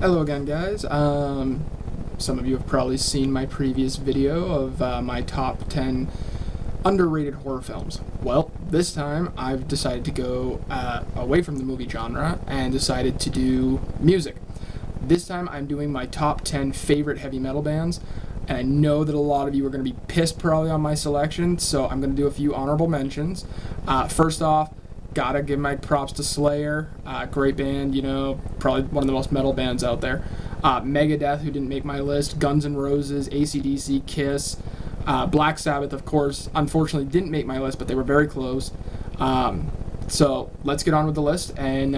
Hello again, guys. Some of you have probably seen my previous video of my top 10 underrated horror films. Well, this time I've decided to go away from the movie genre and decided to do music. This time I'm doing my top 10 favorite heavy metal bands, and I know that a lot of you are going to be pissed probably on my selection, so I'm going to do a few honorable mentions. First off, gotta give my props to Slayer, great band, you know, probably one of the most metal bands out there. Megadeth, who didn't make my list, Guns N' Roses, AC/DC, Kiss, Black Sabbath, of course, unfortunately didn't make my list, but they were very close. So let's get on with the list, and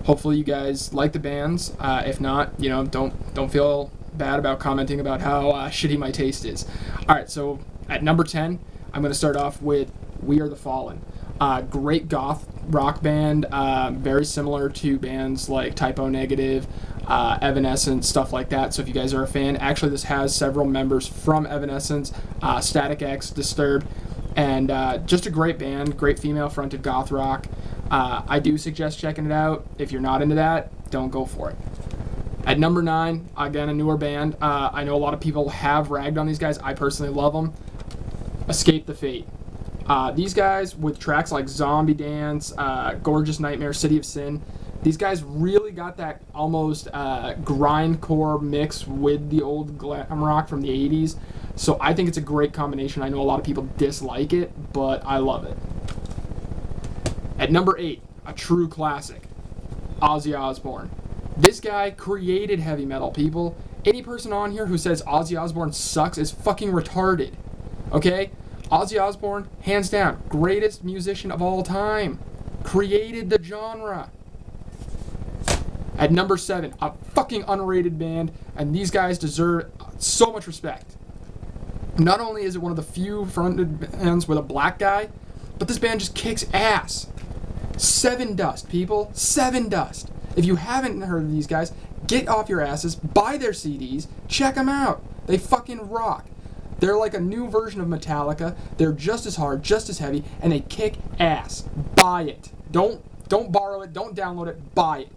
hopefully you guys like the bands. If not, you know, don't feel bad about commenting about how shitty my taste is. All right, so at number 10, I'm going to start off with We Are the Fallen. Great goth rock band, very similar to bands like Type O Negative, Evanescence, stuff like that. So if you guys are a fan, actually this has several members from Evanescence, Static X, Disturbed, and just a great band, great female-fronted goth rock. I do suggest checking it out. If you're not into that, don't go for it. At number 9, again, a newer band. I know a lot of people have ragged on these guys. I personally love them. Escape the Fate. These guys, with tracks like Zombie Dance, Gorgeous Nightmare, City of Sin, these guys really got that almost grindcore mix with the old glam rock from the 80s. So I think it's a great combination. I know a lot of people dislike it, but I love it. At number 8, a true classic, Ozzy Osbourne. This guy created heavy metal, people. Any person on here who says Ozzy Osbourne sucks is fucking retarded, okay? Ozzy Osbourne, hands down, greatest musician of all time. Created the genre. At number 7, a fucking underrated band, and these guys deserve so much respect. Not only is it one of the few fronted bands with a black guy, but this band just kicks ass. Sevendust, people. Sevendust. If you haven't heard of these guys, get off your asses, buy their CDs, check them out. They fucking rock. They're like a new version of Metallica. They're just as hard, just as heavy, and they kick ass. Buy it. Don't borrow it. Don't download it. Buy it.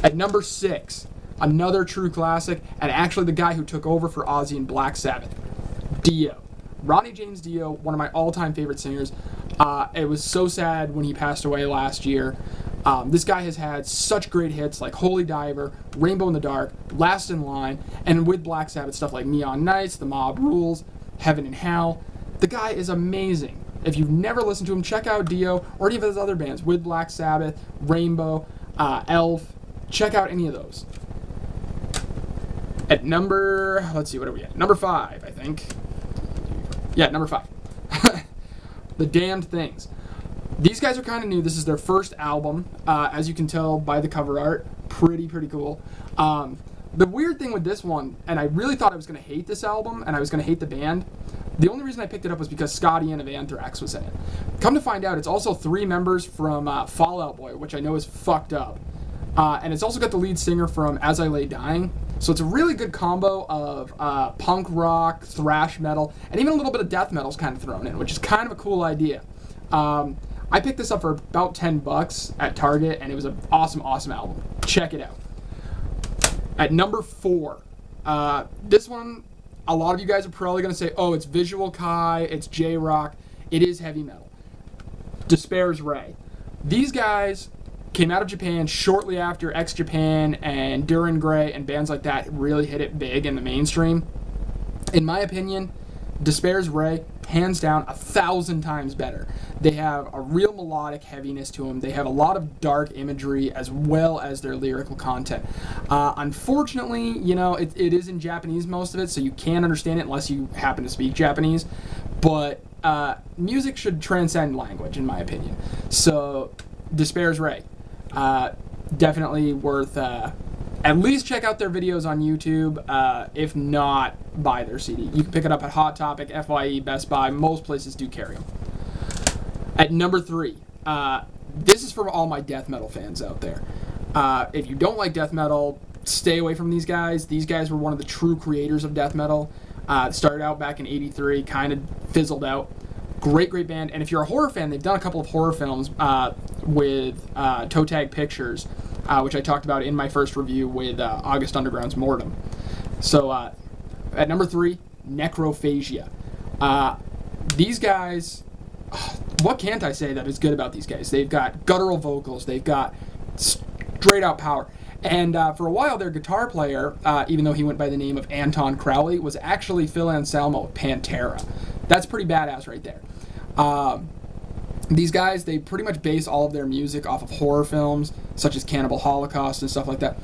At number 6, another true classic, and actually the guy who took over for Ozzy in Black Sabbath, Dio. Ronnie James Dio, one of my all-time favorite singers. It was so sad when he passed away last year. This guy has had such great hits like Holy Diver, Rainbow in the Dark, Last in Line, and with Black Sabbath stuff like Neon Nights, The Mob Rules, Heaven and Hell. The guy is amazing. If you've never listened to him, check out Dio or any of his other bands with Black Sabbath, Rainbow, Elf. Check out any of those. At number, let's see, what are we at? Number 5, I think. Yeah, number 5. The Damned Things. These guys are kind of new. This is their first album. As you can tell by the cover art, pretty cool. The weird thing with this one, and I really thought I was going to hate this album, and I was going to hate the band, the only reason I picked it up was because Scotty Ian of Anthrax was in it. Come to find out, it's also 3 members from Fall Out Boy, which I know is fucked up. And it's also got the lead singer from As I Lay Dying. So it's a really good combo of punk rock, thrash metal, and even a little bit of death metal's kind of thrown in, which is kind of a cool idea. I picked this up for about $10 at Target, and it was an awesome album. Check it out. At number 4, this one, a lot of you guys are probably going to say, oh, it's Visual Kai, it's J-Rock. It is heavy metal. Despair's Ray. These guys came out of Japan shortly after X-Japan and Duran Gray and bands like that really hit it big in the mainstream. In my opinion, Despair's Ray, hands down, 1,000 times better. They have a real melodic heaviness to them. They have a lot of dark imagery as well as their lyrical content. Unfortunately, you know, it is in Japanese, most of it, so you can't understand it unless you happen to speak Japanese. But music should transcend language, in my opinion. So, Despair's Ray. Definitely worth... at least check out their videos on YouTube. If not, buy their CD. You can pick it up at Hot Topic, FYE, Best Buy. Most places do carry them. At number 3, this is for all my death metal fans out there. If you don't like death metal, stay away from these guys. These guys were one of the true creators of death metal. Started out back in '83, kind of fizzled out. Great band. And if you're a horror fan, they've done a couple of horror films with Toe Tag Pictures. which I talked about in my first review with August Underground's Mortem. So at number 3, Necrophagia. These guys, what can't I say that is good about these guys? They've got guttural vocals, they've got straight out power. And for a while, their guitar player, even though he went by the name of Anton Crowley, was actually Phil Anselmo of Pantera. That's pretty badass right there. These guys, they pretty much base all of their music off of horror films, such as Cannibal Holocaust and stuff like that.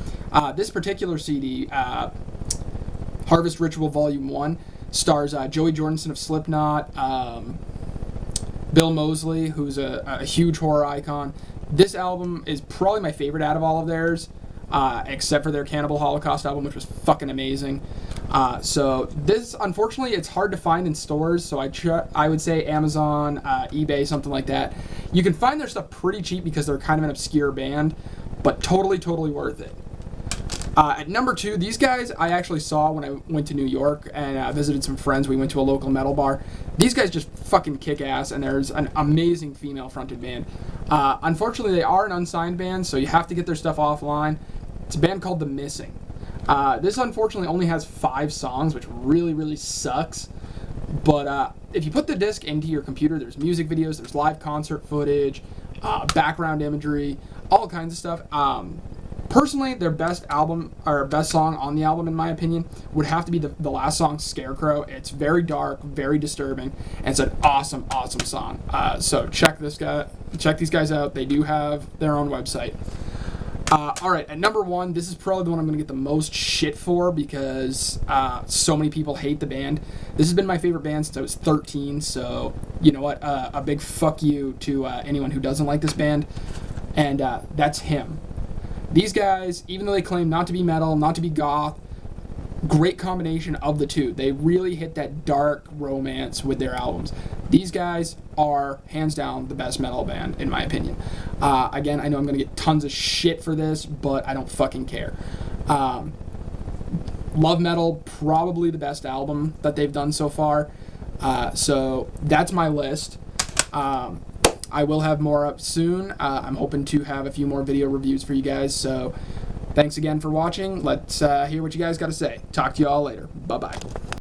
This particular CD, Harvest Ritual Volume 1, stars Joey Jordison of Slipknot, Bill Moseley, who's a huge horror icon. This album is probably my favorite out of all of theirs, except for their Cannibal Holocaust album, which was fucking amazing. So this, unfortunately, it's hard to find in stores, so I would say Amazon, eBay, something like that. You can find their stuff pretty cheap because they're kind of an obscure band, but totally, totally worth it. At number 2, these guys I actually saw when I went to New York and visited some friends. We went to a local metal bar. These guys just fucking kick ass, and there's an amazing female-fronted band. Unfortunately, they are an unsigned band, so you have to get their stuff offline. It's a band called The Missing. This unfortunately only has 5 songs, which really, really sucks. But if you put the disc into your computer, there's music videos, there's live concert footage, background imagery, all kinds of stuff. Personally, their best album, or best song on the album, in my opinion, would have to be the last song, Scarecrow. It's very dark, very disturbing, and it's an awesome, awesome song. So check these guys out. They do have their own website. Alright, at number 1, this is probably the one I'm going to get the most shit for because so many people hate the band. This has been my favorite band since I was 13, so you know what? A big fuck you to anyone who doesn't like this band, and that's Him. These guys, even though they claim not to be metal, not to be goth, great combination of the two. They really hit that dark romance with their albums. These guys are, hands down, the best metal band, in my opinion. Again, I know I'm going to get tons of shit for this, but I don't fucking care. Love Metal, probably the best album that they've done so far. So that's my list. I will have more up soon. I'm hoping to have a few more video reviews for you guys. So thanks again for watching. Let's hear what you guys got to say. Talk to you all later. Bye-bye.